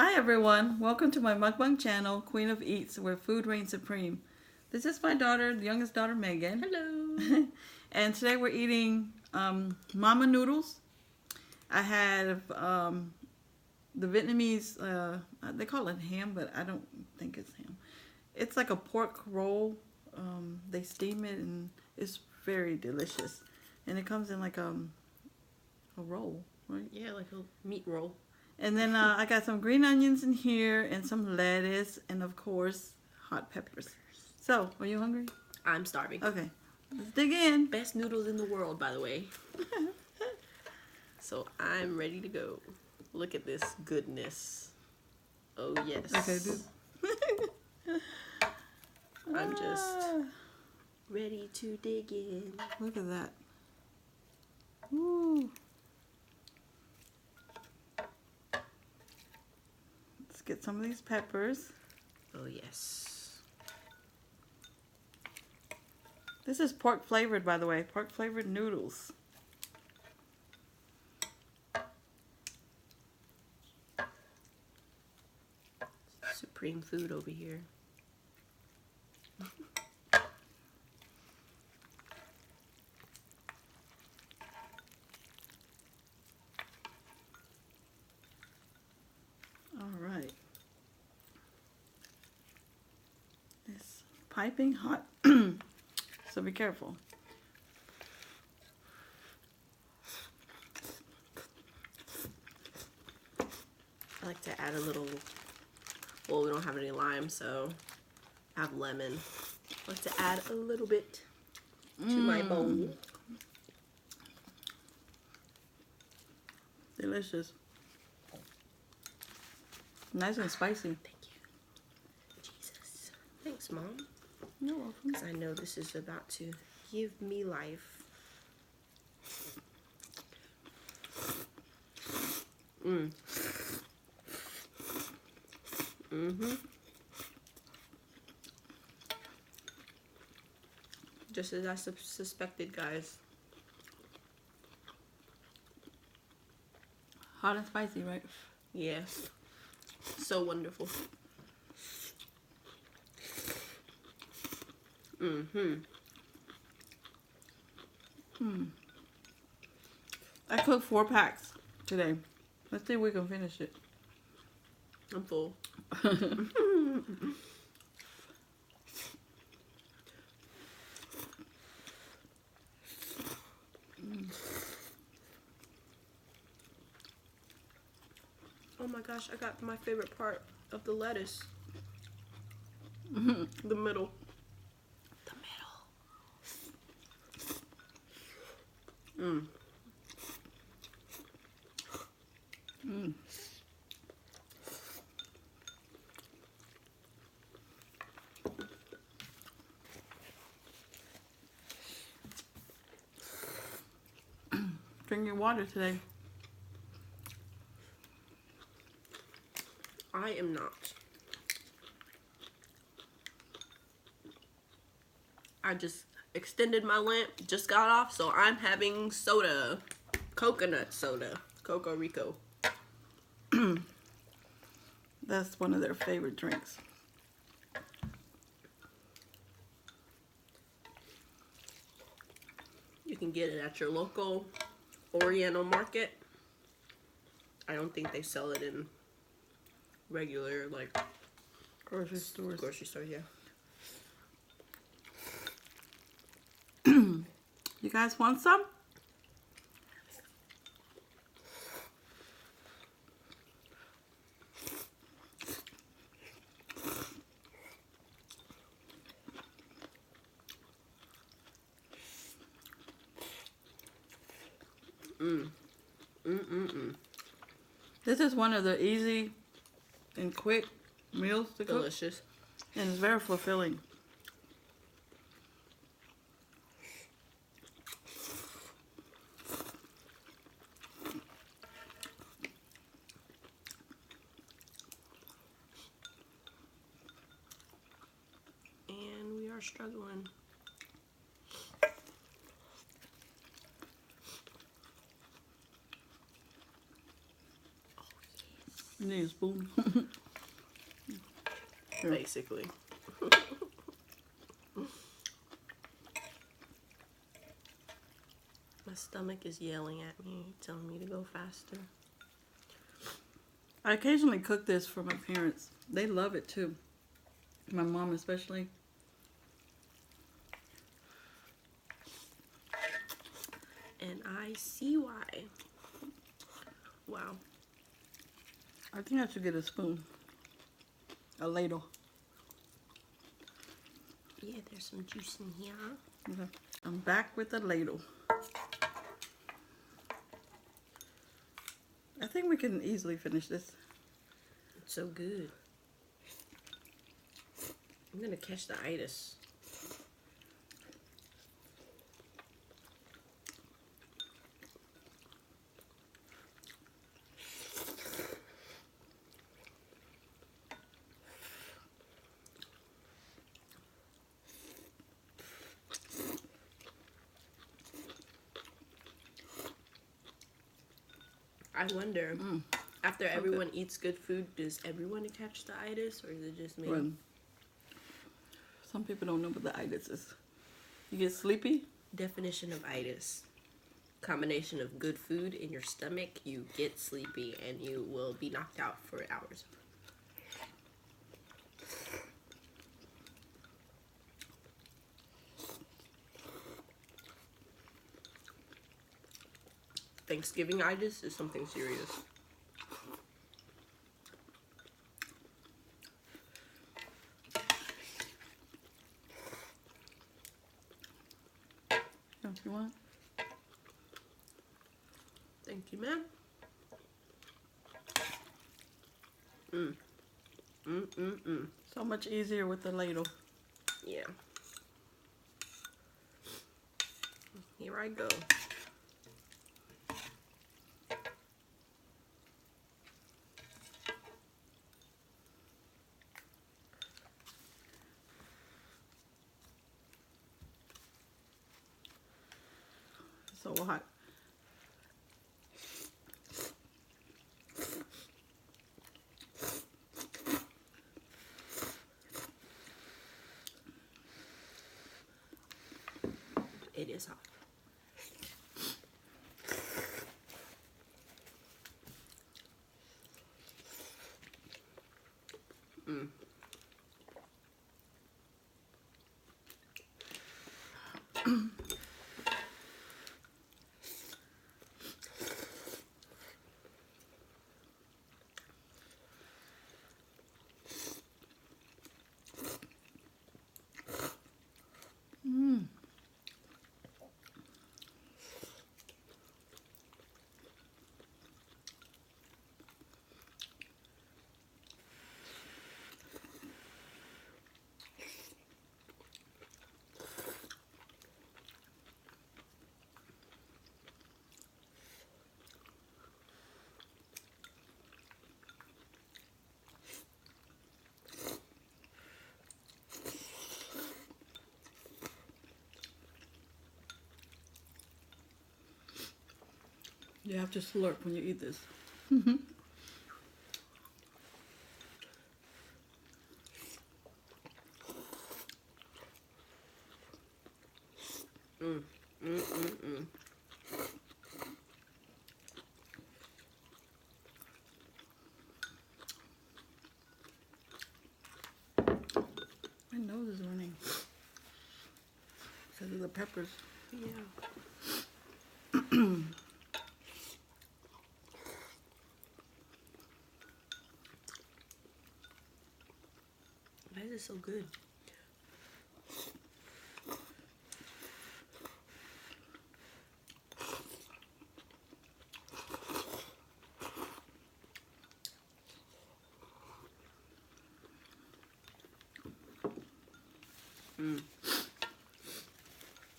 Hi everyone, welcome to my mukbang channel, Queen of Eats, where food reigns supreme. This is my daughter, the youngest daughter, Megan. Hello. And today we're eating mama noodles. I have the Vietnamese, they call it ham, but I don't think it's ham. It's like a pork roll. They steam it and it's very delicious. And it comes in like a roll, right? Yeah, like a meat roll. And then I got some green onions in here and some lettuce and of course hot peppers. So, are you hungry? I'm starving. Okay, let's dig in. Best noodles in the world, by the way. So I'm ready to go. Look at this goodness. Oh yes. Okay, dude. I'm just ready to dig in. Look at that. Woo. Let's get some of these peppers. Oh yes. This is pork flavored, by the way. Pork flavored noodles. Supreme food over here. All right. It's piping hot, so be careful. I like to add a little, well, we don't have any lime, so I have lemon. I like to add a little bit to my bowl. Delicious. Nice and spicy. Thank you. Jesus. Thanks, Mom. You're welcome. Because I know this is about to give me life. Just as I suspected, guys. Hot and spicy, right? Yes. So wonderful. I cooked 4 packs today. Let's see if we can finish it. I'm full. Oh my gosh, I got my favorite part of the lettuce. The middle. The middle. Drink your water today. I am not. I just extended my lamp, just got off, so I'm having soda. Coconut soda. Coco Rico. That's one of their favorite drinks. You can get it at your local Oriental market. I don't think they sell it in regular, like, Grocery stores. grocery store, yeah. You guys want some? This is one of the easy and quick meals to cook. Delicious. And it's very fulfilling. And we are struggling. You need a spoon. Here. Basically. My stomach is yelling at me, telling me to go faster. I occasionally cook this for my parents. They love it too. My mom especially. And I see why. Wow. I think I should get a spoon. A ladle. Yeah, there's some juice in here. Okay. I'm back with a ladle. I think we can easily finish this. It's so good. I'm gonna catch the itis. I wonder, after everyone eats good food, does everyone catch the itis, or is it just me? Well, some people don't know what the itis is. You get sleepy? Definition of itis. Combination of good food in your stomach, you get sleepy and you will be knocked out for hours. Thanksgiving-itis is something serious. Don't you want? Thank you, ma'am. So much easier with the ladle. Yeah. Here I go. So hot. It is hot. You have to slurp when you eat this. My nose is running because of the peppers. Yeah. Why is it so good?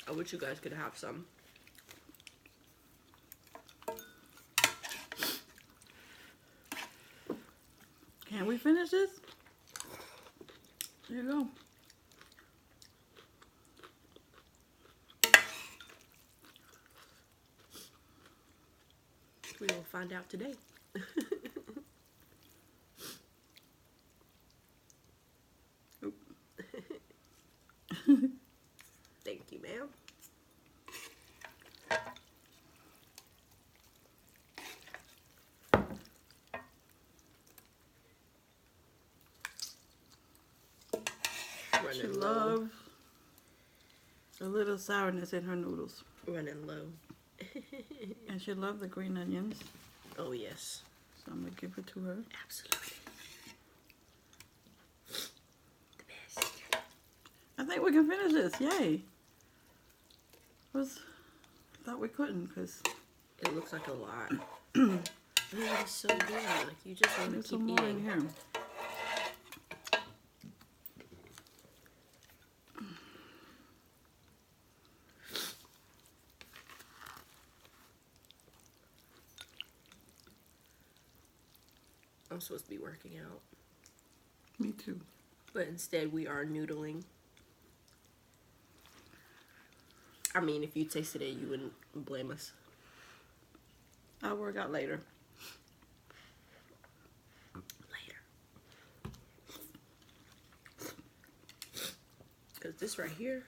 I wish you guys could have some. Can we finish this? There you go. We will find out today. Thank you, ma'am. She Running low. loves a little sourness in her noodles. Running low. And she loves the green onions. Oh, yes. So I'm going to give it to her. Absolutely. The best. I think we can finish this. Yay. Thought we couldn't because It looks like a lot. It is so good. Like, you just want to there's keep some more in eating. here. I'm supposed to be working out. Me too. But instead, we are noodling. I mean, if you tasted it, you wouldn't blame us. I'll work out later. Later. Because this right here.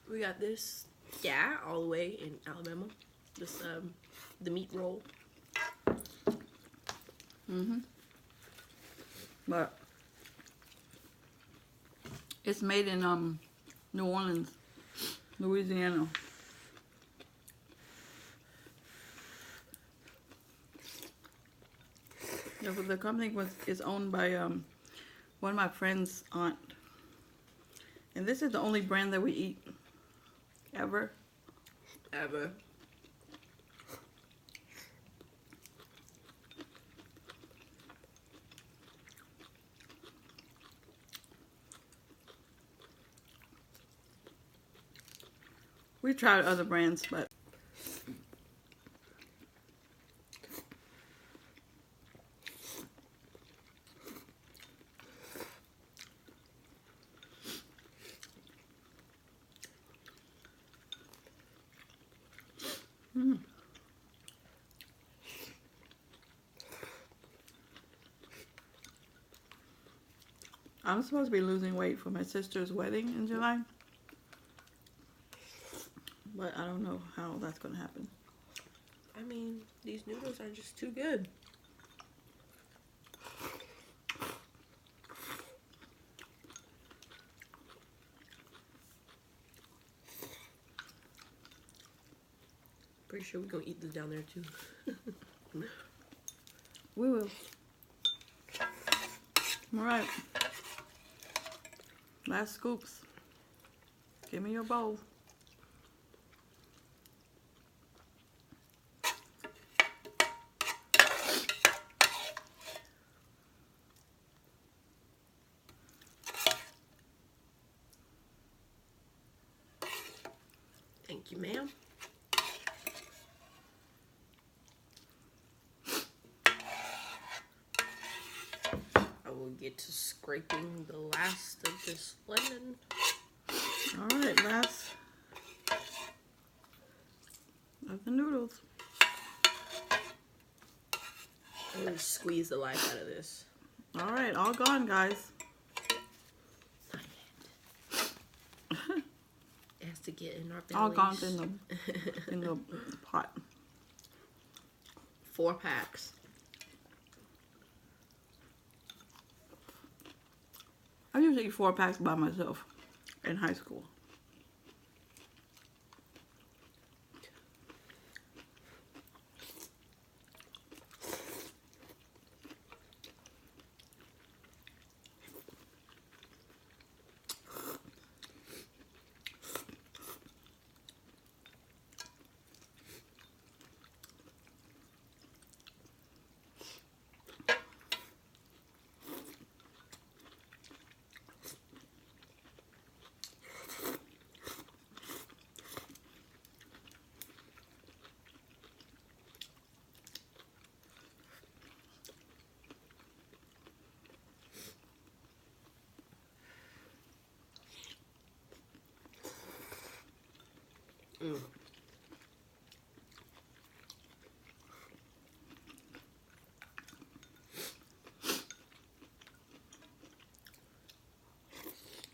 We got this, yeah, all the way in Alabama. This, the meat roll. But it's made in New Orleans, Louisiana. Yeah, but the company is owned by one of my friend's aunt. And this is the only brand that we eat ever. Ever. We tried other brands, but I'm supposed to be losing weight for my sister's wedding in July. But I don't know how that's going to happen. I mean, these noodles are just too good. Pretty sure we're gonna eat this down there too. We will. All right. Last scoops. Give me your bowl. Thank you, ma'am. I will get to scraping the last of this lemon. All right, last of the noodles. I'm gonna squeeze the life out of this. All right, all gone, guys. Not yet. It has to get in our bellies. All gone in the pot. 4 packs. I usually eat 4 packs by myself in high school.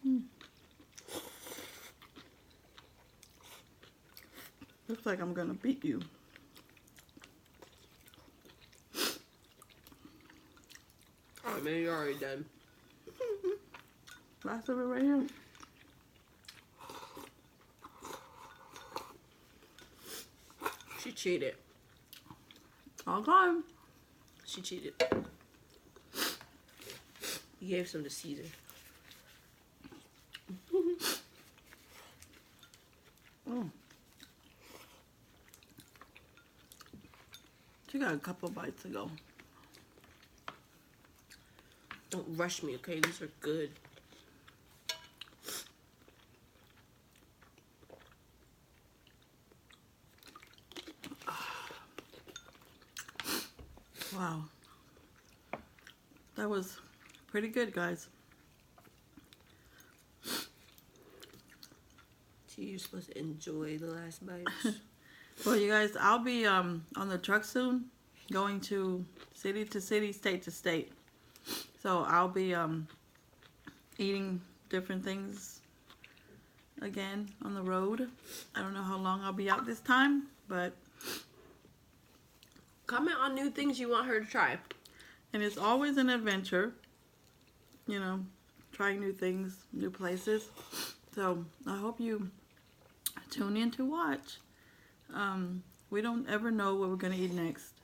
Mm. Looks like I'm gonna beat you. Oh, maybe you're already done. Last of it right here. She cheated. All gone. She cheated. You gave some to Caesar. Oh. She got a couple bites to go. Don't rush me, okay? These are good. Wow. That was pretty good, guys. See, you're supposed to enjoy the last bites. Well, you guys, I'll be on the truck soon, going to city, state to state. So I'll be eating different things again on the road. I don't know how long I'll be out this time, but Comment on new things you want her to try. and it's always an adventure, you know, trying new things, new places. So I hope you tune in to watch. We don't ever know what we're going to eat next.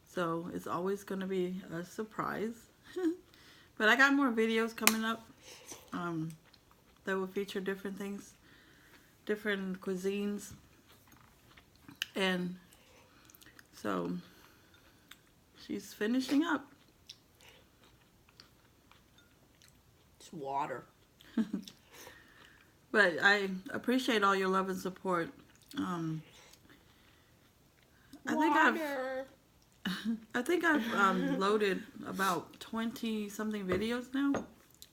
So it's always going to be a surprise. But I got more videos coming up that will feature different things, different cuisines. And so she's finishing up. It's water. But I appreciate all your love and support. I think I've loaded about 20 something videos now,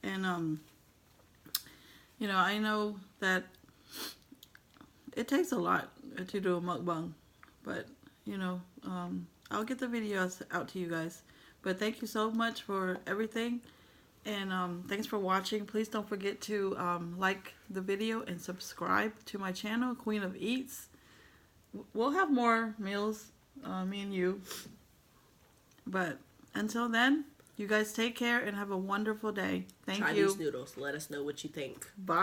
and you know, I know that it takes a lot to do a mukbang, but you know, I'll get the videos out to you guys. But thank you so much for everything, and thanks for watching. Please don't forget to like the video and subscribe to my channel, Queen of Eats. We'll have more meals, me and you. But until then, you guys take care and have a wonderful day. Thank you. Chinese noodles. Let us know what you think. Bye.